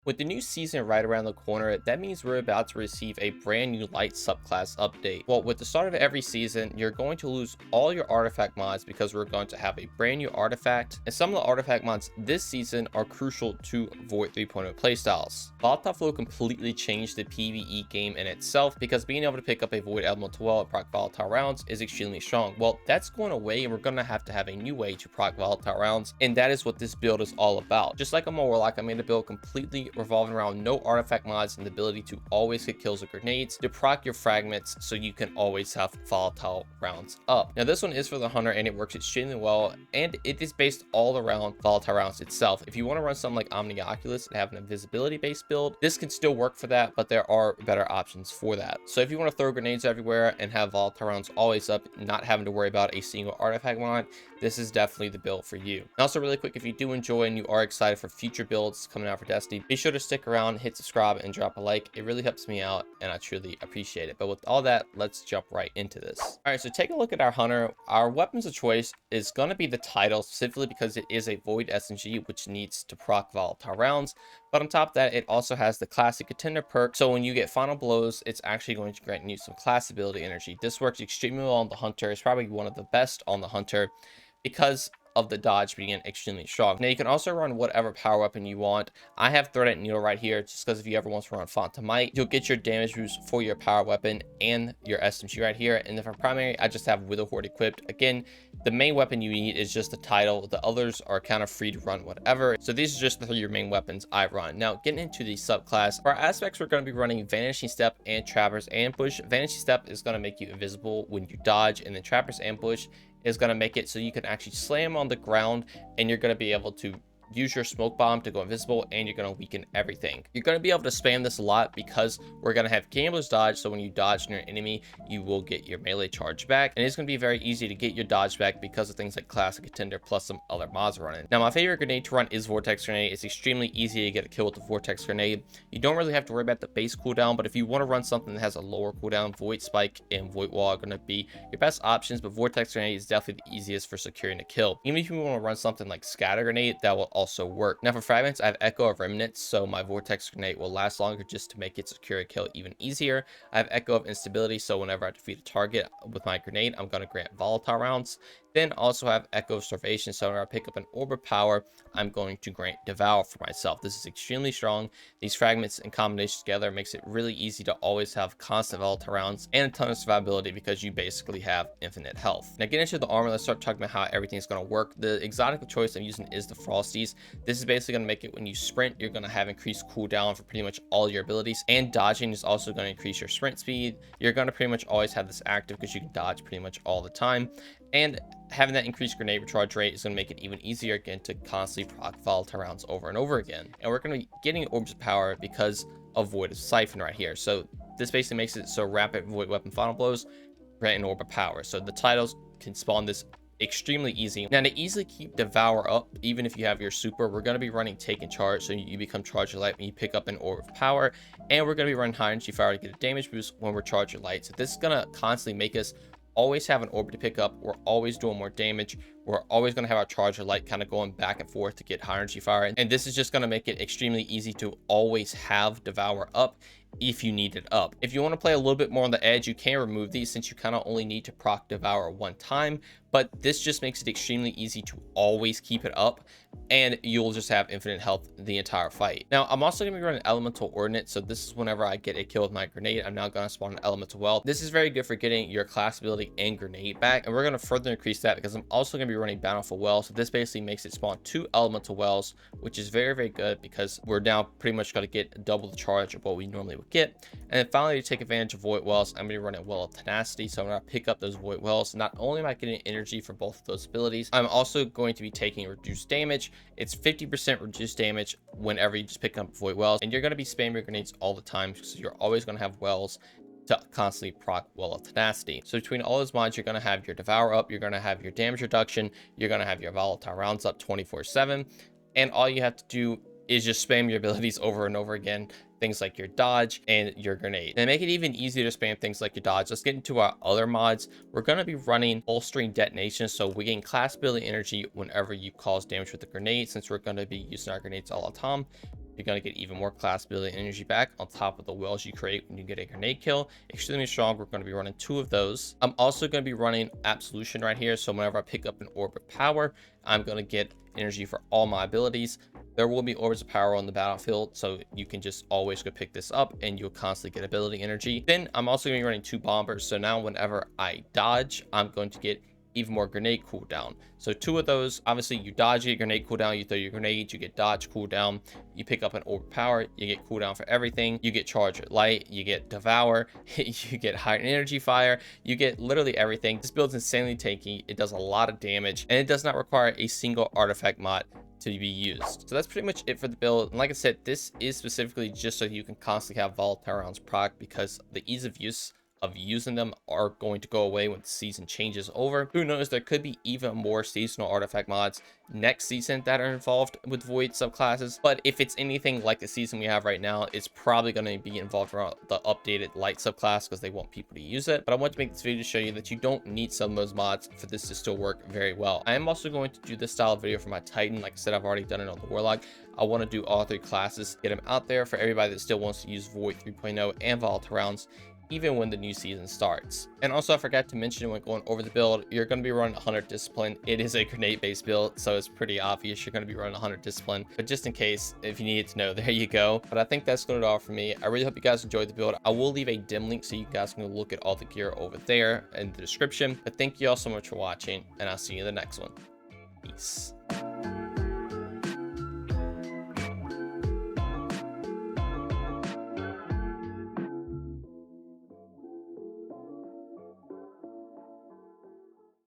With the new season right around the corner, that means we're about to receive a brand new light subclass update. Well, with the start of every season, you're going to lose all your artifact mods because we're going to have a brand new artifact, and some of the artifact mods this season are crucial to Void 3.0 playstyles. Volatile Flow completely changed the PvE game in itself because being able to pick up a Void Elemental Well and proc Volatile rounds is extremely strong. Well, that's going away, and we're going to have a new way to proc Volatile rounds, and that is what this build is all about. Just like a Warlock, I made a build completely revolving around no artifact mods and the ability to always get kills with grenades to proc your fragments so you can always have volatile rounds up. Now this one is for the hunter and it works extremely well, and it is based all around volatile rounds itself. If you want to run something like Omni Oculus and have an invisibility based build, this can still work for that, but there are better options for that. So if you want to throw grenades everywhere and have volatile rounds always up, not having to worry about a single artifact mod, this is definitely the build for you. And also really quick, if you do enjoy and you are excited for future builds coming out for Destiny, be sure to stick around, hit subscribe, and drop a like. It really helps me out and I truly appreciate it. But with all that, let's jump right into this. All right, so take a look at our hunter. Our weapons of choice is going to be the title, specifically because it is a Void SMG, which needs to proc volatile rounds. But on top of that, it also has the classic contender perk. So when you get final blows, it's actually going to grant you some class ability energy. This works extremely well on the hunter. It's probably one of the best on the hunter because of the dodge being extremely strong. Now you can also run whatever power weapon you want. I have Threaded Needle right here just because if you ever want to run Font to Might, you'll get your damage boost for your power weapon and your SMG right here. And then for primary, I just have Wither Horde equipped. Again, the main weapon you need is just the title. The others are kind of free to run whatever. So these are just the three main weapons I run. Now getting into the subclass, for our aspects, we're going to be running Vanishing Step and Trapper's Ambush. Vanishing Step is going to make you invisible when you dodge, and then Trapper's Ambush is going to make it so you can actually slam on the ground and you're going to be able to use your smoke bomb to go invisible, and you're going to weaken everything. You're going to be able to spam this a lot because we're going to have Gambler's Dodge, so when you dodge near an enemy, you will get your melee charge back, and it's going to be very easy to get your dodge back because of things like Classic Contender plus some other mods running. Now my favorite grenade to run is Vortex Grenade. It's extremely easy to get a kill with the Vortex Grenade. You don't really have to worry about the base cooldown, but if you want to run something that has a lower cooldown, Void Spike and Void Wall are going to be your best options, but Vortex Grenade is definitely the easiest for securing a kill. Even if you want to run something like Scatter Grenade, that will also work. Now for fragments, I have Echo of Remnants, so my Vortex Grenade will last longer just to make it secure a kill even easier. I have Echo of Instability, so whenever I defeat a target with my grenade, I'm going to grant volatile rounds. Then also have Echo of Starvation, so when I pick up an Orb of Power, I'm going to grant Devour for myself. This is extremely strong. These fragments in combination together makes it really easy to always have constant volatile rounds and a ton of survivability because you basically have infinite health. Now get into the armor, let's start talking about how everything's going to work. The exotic of choice I'm using is the Frosties. This is basically going to make it when you sprint, you're going to have increased cooldown for pretty much all your abilities, and dodging is also going to increase your sprint speed. You're going to pretty much always have this active because you can dodge pretty much all the time, and having that increased grenade recharge rate is going to make it even easier again to constantly proc volatile rounds over and over again. And we're going to be getting Orbs of Power because of Void of Siphon right here. So this basically makes it so rapid Void Weapon Final Blows grant an Orb of Power. So the titles can spawn this extremely easy. Now to easily keep Devour up, even if you have your super, we're going to be running Take and Charge, so you become Charge Your Light when you pick up an Orb of Power, and we're going to be running High Energy Fire to get a damage boost when we're Charge Your Light. So this is going to constantly make us always have an orb to pick up. We're always doing more damage. We're always going to have our Charger Light kind of going back and forth to get High Energy Fire, and this is just going to make it extremely easy to always have Devour up if you need it up. If you want to play a little bit more on the edge, you can remove these since you kind of only need to proc Devour one time, but this just makes it extremely easy to always keep it up, and you'll just have infinite health the entire fight. Now I'm also going to be running Elemental Ordnance, so this is whenever I get a kill with my grenade, I'm now going to spawn an Elemental Well. This is very good for getting your class ability and grenade back, and we're going to further increase that because I'm also going to be running Bountiful Well. So this basically makes it spawn 2 Elemental Wells, which is very, very good because we're now pretty much going to get double the charge of what we normally would get. And then finally, to take advantage of Void Wells, I'm going to be running Well of Tenacity. So when I pick up those Void Wells, not only am I getting energy for both of those abilities, I'm also going to be taking reduced damage. It's 50% reduced damage whenever you just pick up Void Wells, and you're going to be spamming your grenades all the time, so you're always going to have wells to constantly proc Well of Tenacity. So between all those mods, you're going to have your Devour up, you're going to have your damage reduction, you're going to have your volatile rounds up 24/7, and all you have to do is just spam your abilities over and over again, things like your dodge and your grenade. And make it even easier to spam things like your dodge, let's get into our other mods. We're going to be running bolstering detonation, so we gain class ability energy whenever you cause damage with the grenade, since we're going to be using our grenades all the time. You're going to get even more class ability energy back on top of the wells you create when you get a grenade kill. Extremely strong. We're going to be running 2 of those. I'm also going to be running Absolution right here. So whenever I pick up an orb of power, I'm going to get energy for all my abilities. There will be orbs of power on the battlefield, so you can just always go pick this up and you'll constantly get ability energy. Then I'm also going to be running 2 bombers. So now whenever I dodge, I'm going to get even more grenade cooldown. So 2 of those, obviously you dodge, you get grenade cooldown, you throw your grenades, you get dodge cooldown, you pick up an orb of power, you get cooldown for everything, you get charge at light, you get devour, you get high energy fire, you get literally everything. This build's insanely tanky, it does a lot of damage, and it does not require a single artifact mod to be used. So that's pretty much it for the build. And like I said, this is specifically just so you can constantly have volatile rounds proc, because the ease of use of using them are going to go away when the season changes over. Who knows, there could be even more seasonal artifact mods next season that are involved with void subclasses, but if it's anything like the season we have right now, it's probably going to be involved around the updated light subclass because they want people to use it. But I want to make this video to show you that you don't need some of those mods for this to still work very well. I am also going to do this style of video for my Titan. Like I said, I've already done it on the Warlock. I want to do all 3 classes, get them out there for everybody that still wants to use Void 3.0 and volatile rounds, even when the new season starts. And also, I forgot to mention when going over the build, you're going to be running 100 discipline. It is a grenade based build, so it's pretty obvious you're going to be running 100 discipline, but just in case, if you needed to know, there you go. But I think that's going to do all for me. I really hope you guys enjoyed the build. I will leave a dim link so you guys can look at all the gear over there in the description. But thank you all so much for watching, and I'll see you in the next one. Peace.